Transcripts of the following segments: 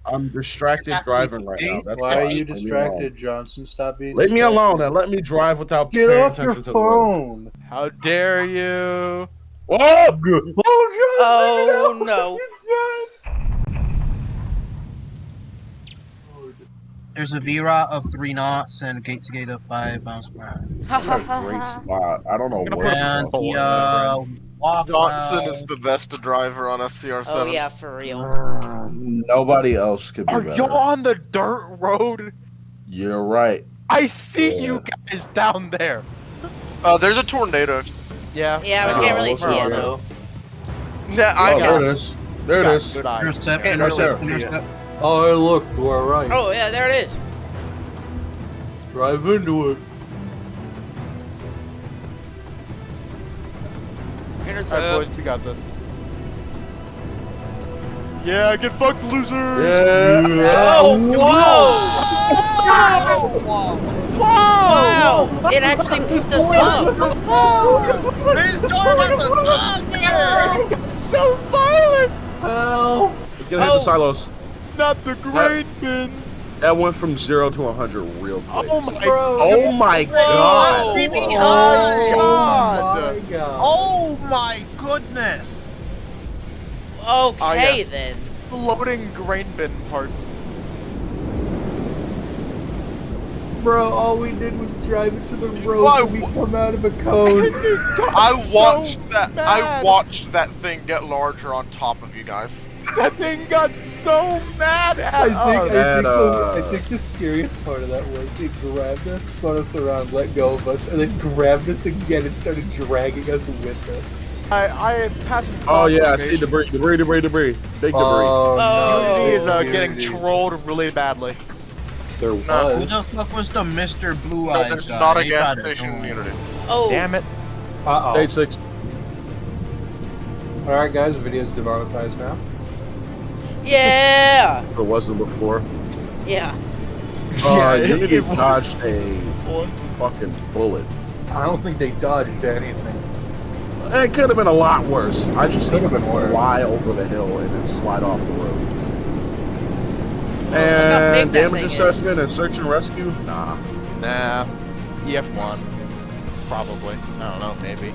I'm distracted driving right now. That's Why are you Leave me distracted, Johnson? Stop being Leave me distracted. alone and let me drive without Get paying off your attention to the road. phone! How dare you? Whoa! Oh no. There's a VROT of 3 knots and gate to gate of 5 miles per hour. I got a great spot. I don't know where. And put a the walk Johnson around- is the best driver on SCR7. Oh yeah, for real. Nobody else could be Are better. you on the dirt road? You're right. I see Yeah. you guys down there. There's a tornado. Yeah. Yeah, we can't really we'll see it see. though. Yeah, Oh, I there got it is. There it is. Good eyes. Intercept, Yeah, intercept, right there. intercept. Oh, look, to our right. Oh yeah, there it is. Drive into it. Intercept. Alright, boys, we got this. Yeah, get fucked, loser! Yeah. Oh, whoa! Wow! It actually picked us up. He's going at the top here! It's so violent! Help! Let's get hit the silos. Not the grain bins! That went from 0 to 100 real quick. Oh my Oh my god! Leave me Oh behind! god! my god. Oh my goodness! Okay yes. then. Floating grain bin parts. Bro, all we did was drive into the road Why- and we come out of a cone. I so watched that. I mad. watched that thing get larger on top of you guys. That thing got so mad at us! I think the scariest part of that was it grabbed us, spun us around, let go of us, and then grabbed us again and started dragging us with it. I had passed. Oh yeah, I see debris. Big debris. Oh, Oh. Unity is Unity. getting trolled really badly. There Who was. the fuck was the Mr. Blue No, Eyes there's guy? not a He gas tried to station in join. Unity. Oh. Damn it. Uh-oh. Stage 6. Alright guys, video's demonetized now. Yeah. It wasn't before. Yeah. Unity it was. dodged a fucking bullet. I don't think they dodged anything. It could have been a lot worse. I just Could seen have it been worse. fly over the hill and then slide off the road. Look how big And that damage thing assessment and search and rescue? Nah. Nah. EF1. Probably. I don't know, maybe.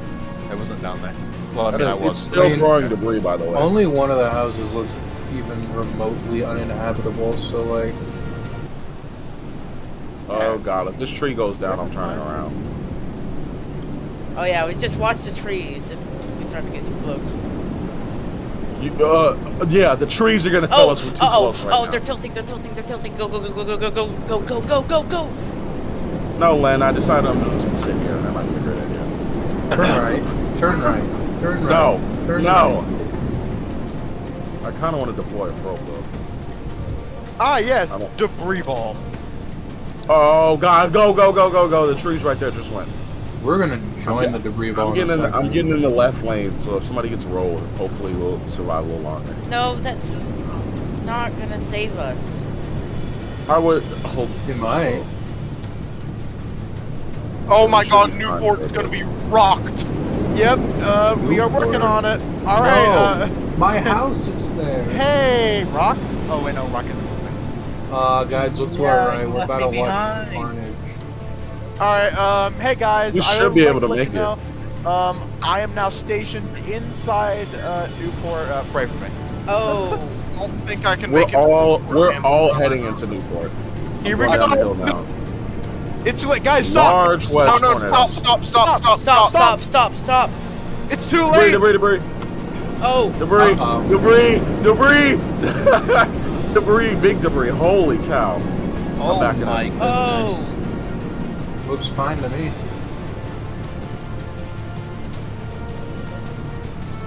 I wasn't down there. Well, I mean, I It's was. still throwing debris, by the way. Only one of the houses looks even remotely uninhabitable, so like... Oh god, if this tree goes down, I'm turning around. Oh yeah, we just watch the trees if we start to get too close. Yeah, the trees are gonna tell us we're too close right now. They're tilting, they're tilting, they're tilting. Go, go, go, go, go, go, go, go, go, go, go. No, Len, I decided I'm just gonna sit here. That might be a great idea. Turn right. Turn right. Turn right. No, Turn no. right. I kind of want to deploy a probe though. Ah, yes. I don't- Debris ball. Oh god, go, go, go, go, go. The trees right there just went. We're gonna join the debris ball. I'm getting in the left lane, so if somebody gets rolled, hopefully we'll survive a little longer. No, that's not gonna save us. I would hold. It might. Oh my should god, be Newport fine. is gonna be rocked. Yep, we are working on it. Alright, My house is there. hey, Rock. Oh, wait, no, Rock isn't. Guys, look to Yeah, our right. you We're left about to me watch behind. carnage. Alright, hey guys. We I should would be like able to let make you know, I am now stationed inside Newport. Pray for me. Oh. I don't think I can We're make it. all heading into Newport. Here we We're down the go. hill now. It's too late, guys. Stop. Large No, west no, tornado. stop. Stop. It's too late. Debris. Oh. Debris. Uh-oh. Debris. Debris. Big debris. Holy cow. Oh backing my up. goodness. Looks fine to me.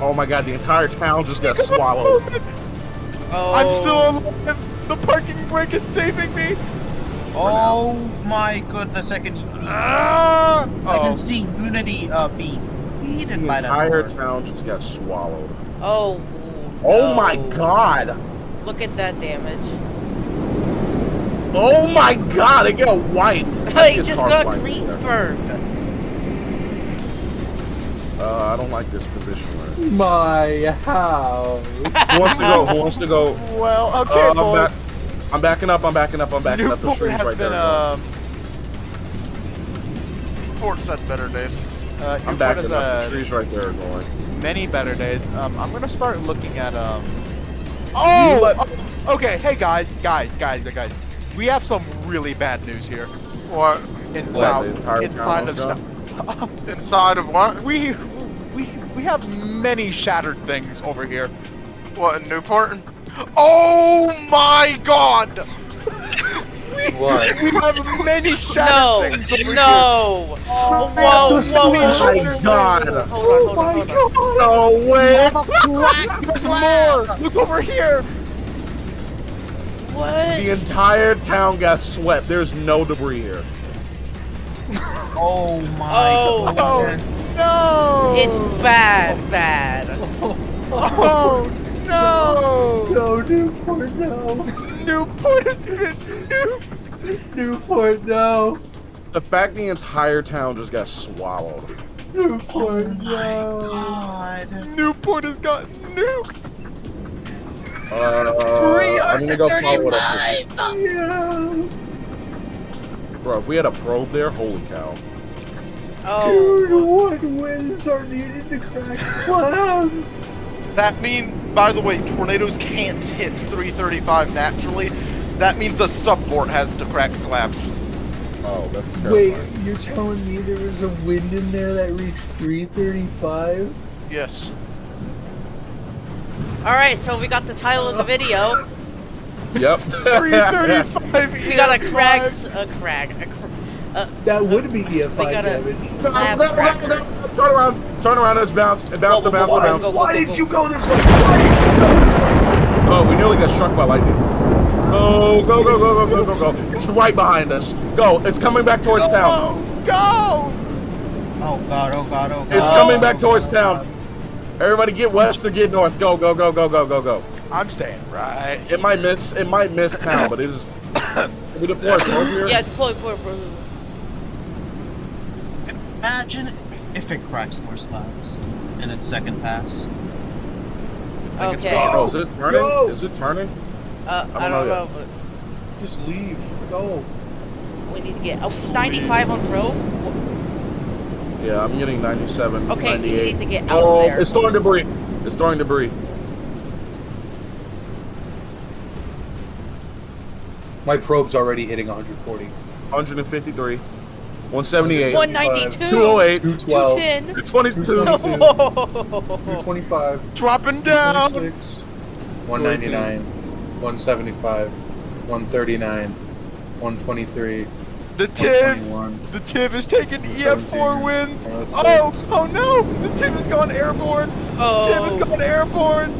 Oh my god, the entire town just got swallowed. Oh. I'm still alive. The parking brake is saving me. Oh my goodness, I can Ah! I can see Unity being eaten The by that entire storm. town just got swallowed. Oh. Oh no. my god. Look at that damage. Oh my god, it got wiped. He just got Greensburg. I don't like this position we're in. My house. Who wants to go? Who wants to go? Well, okay, boys. I'm backing up. I'm backing up. I'm backing up. The Newport trees has right been there. Port's had better days. I'm Newport backing has up. The trees right there are going. many better days. I'm gonna start looking at You let- okay, hey guys. We have some really bad news here. What? the entire Inside town of was Inside of what? we have many shattered things over here. What, in Newport? Oh my god! What? We have many No, shattered things over here. no. Whoa, whoa, Oh my whoa. god! Hold on. No way! There's more. Look over here. What? The entire town got swept. There's no debris here. Oh my Oh. goodness. No. It's bad. Oh no. No, Newport, no. Newport has been nuked. Newport, no. The fact the entire town just got swallowed. Newport, Oh my no. god. Newport has gotten nuked. I'm gonna go follow it up. Yeah. Bro, if we had a probe there, holy cow. Dude, Oh. what winds are needed to crack slabs? That mean, by the way, tornadoes can't hit 335 naturally. That means a subvort has to crack slabs. Oh, that's terrifying. Wait, you're telling me there was a wind in there that reached 335? Yes. Alright, so we got the title of the video. Yep. 335. We got a crag. That would be EF5 We got a damage. slab cracker. Turn around, let's bounce. It bounced, Go, it bounced, go, it go, bounced. go, go. Why did you go this way? Why did you go this way? Oh, we nearly got struck by lightning. Go. It's right behind us. Go, it's coming back towards town. Go. Oh god, oh god, oh god. It's coming back Oh towards god, town. Everybody get west or get north. Go. I'm staying right. It might miss town, but it is. We deploy probe here? Yeah, deploy. Imagine if it cracks more slabs in its second pass. Okay. Oh, is it turning? Go. Is it turning? I don't don't know know, yet. but Just leave. Go. we need to get 95 on pro. Yeah, I'm getting 97, Okay, he 98. needs to get out Oh, of there. it's throwing debris. My probe's already hitting 140. 153. 178. 192. 208. 212. 210. 22. 225. Dropping down. 126. 199. 175. 139. 123. The TIV. 121. The TIV is taking EF4 wins. 106. Oh no! The TIV has gone airborne. Oh. TIV has gone airborne.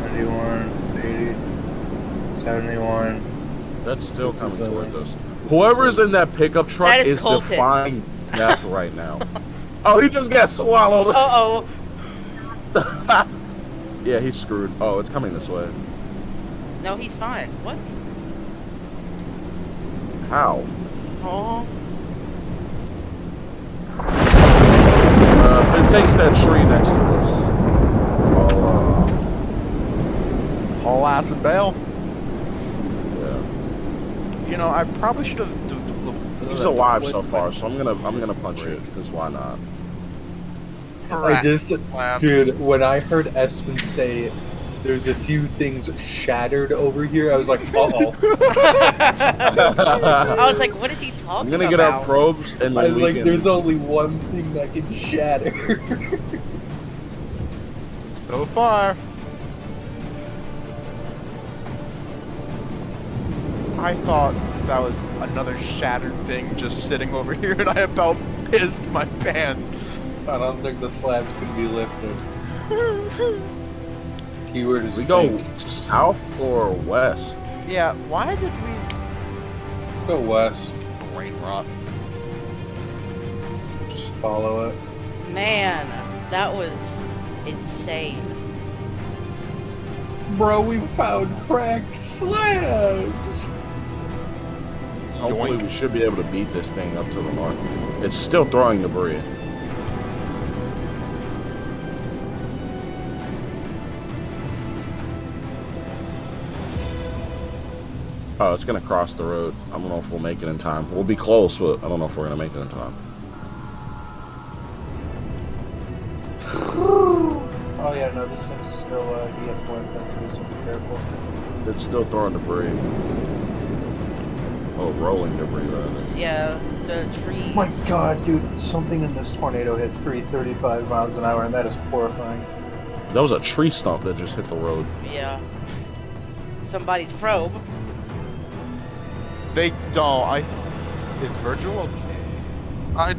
91. 80. 71. That's still coming 67. towards us. Whoever's in that pickup truck That is is Colton. defying death right now. Oh, he just got swallowed. Uh-oh. Yeah, he's screwed. Oh, it's coming this way. No, he's fine. What? How? Oh. If it takes that tree next to us, I'll, Haul ass and bail. yeah. You know, I probably should have. He's alive so far, so I'm gonna punch it, because why not? I just, Slabs. dude, when I heard Espen say there's a few things shattered over here, I was like, uh-oh. I was like, what is he talking I'm gonna about? get our probes and I then was we like, can... there's only one thing that can shatter. So far. I thought that was another shattered thing just sitting over here, and I about pissed my pants. I don't think the slabs can be lifted. Keyword is We go think. south or west? Yeah, why did we Go west. brain rot? Just follow it. Man, that was insane. Bro, we found cracked slabs. Hopefully Yoink. we should be able to beat this thing up to the north. It's still throwing debris. Oh, it's gonna cross the road. I don't know if we'll make it in time. We'll be close, but I don't know if we're gonna make it in time. Oh yeah, no, this thing's still EF1. That's reason to be careful. It's still throwing debris. Oh, rolling debris rather. Yeah, the trees. Oh my god, dude, something in this tornado hit 335 miles an hour, and that is horrifying. That was a tree stump that just hit the road. Yeah. Somebody's probe. They don't. Is Virgil okay?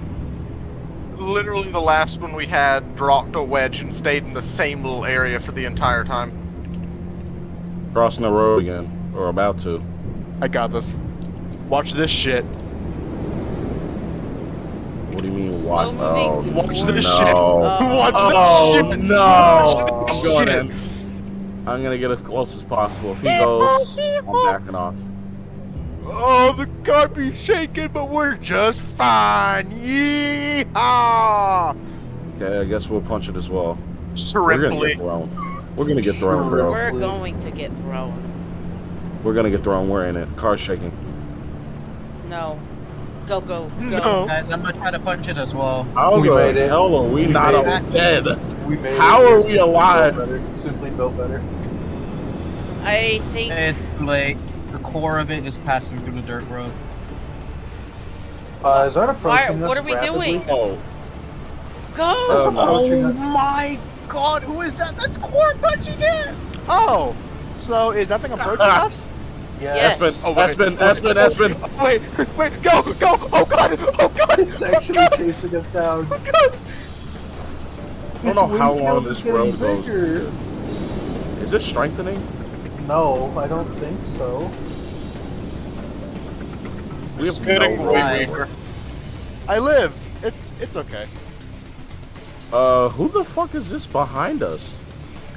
Literally the last one we had dropped a wedge and stayed in the same little area for the entire time. Crossing the road again, or about to. I got this. Watch this shit. What do you mean? Watch? Slow moving. Watch this no. shit. Oh. Watch Oh this shit. no! Watch I'm this going shit. in. I'm gonna get as close as possible. If he goes, I'm backing off. Oh, the car be shaking, but we're just fine. Yeehaw! Okay, I guess we'll punch it as well. We're gonna Shrimply. get thrown. We're gonna get thrown, bro. We're going to get thrown. We're gonna get thrown. We're in it. Car's shaking. No. Go, go, go. No. Guys, I'm gonna try to punch it as well. How We the made it. hell are we not made all it. dead? We made How it. are It's we simply built alive? better. Simply built better. I think. It's too late. The core of it is passing through the dirt road. Is that approaching us what are we rapidly? doing? Oh, Go! That's no. approaching Oh us. my god, who is that? That's core punching it! Oh, so is that thing approaching us? Yes. Aspen. Wait, go! Oh god! Oh god! It's actually chasing us down. Oh god! I don't know how long Winfield this is getting road goes. bigger. Is it strengthening? No, I don't think so. We have Getting no way Right. bigger. I lived. It's okay. Who the fuck is this behind us?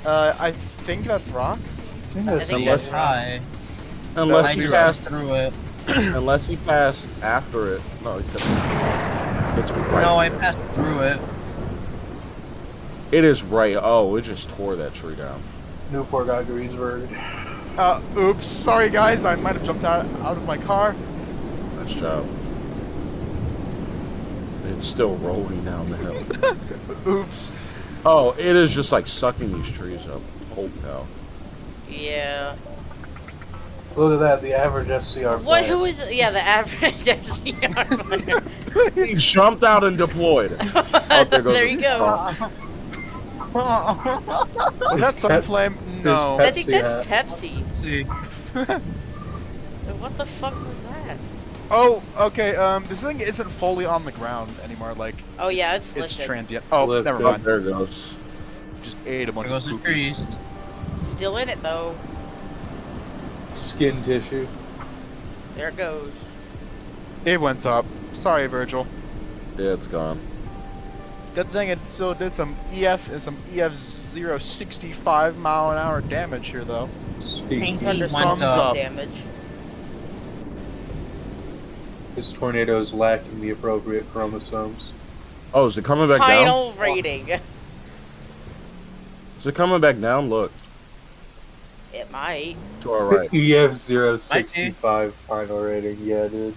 I think that's Rock. I think I that's think Unless- that's right. Unless I he drove passed, through it. unless he passed after it. No, he said it's right. No, I there. passed through it. It is right. Oh, it just tore that tree down. Newport got Greensburg. Oops. Sorry guys, I might have jumped out of my car. Nice job. It's still rolling down the hill. Oops. Oh, it is just like sucking these trees up. Holy cow. Yeah. Look at that, the average SCR. What? player. Who is? Yeah, the average SCR. He jumped out and deployed. Oh, there goes There the you go. car. Was that Sunflame? No. His I think that's Pepsi. See, What the fuck was that? Oh, okay. This thing isn't fully on the ground anymore. Like, Oh yeah, it's it's lifted. transient. Oh, Lift never up, mind. There it goes. Just ate a bunch there goes of the poopy. trees. Still in it though. Skin tissue. There it goes. It went up. Sorry, Virgil. Yeah, it's gone. Good thing it still did some EF and some EF 065 mile an hour damage here, though. Speaking. Thunderstorm Thumbs up. damage. This tornado is lacking the appropriate chromosomes. Oh, is it coming back down? Final rating. Is it coming back down? Look. It might. To our right. EF065 final rating, yeah, dude.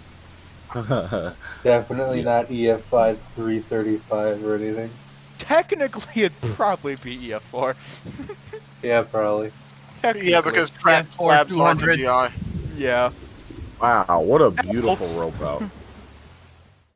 Definitely not EF5 335 or anything. Technically, it'd probably be EF4. Yeah, probably. Yeah, because cracked Yeah, slabs aren't in 400. the eye. Yeah. Wow, what a beautiful rope out.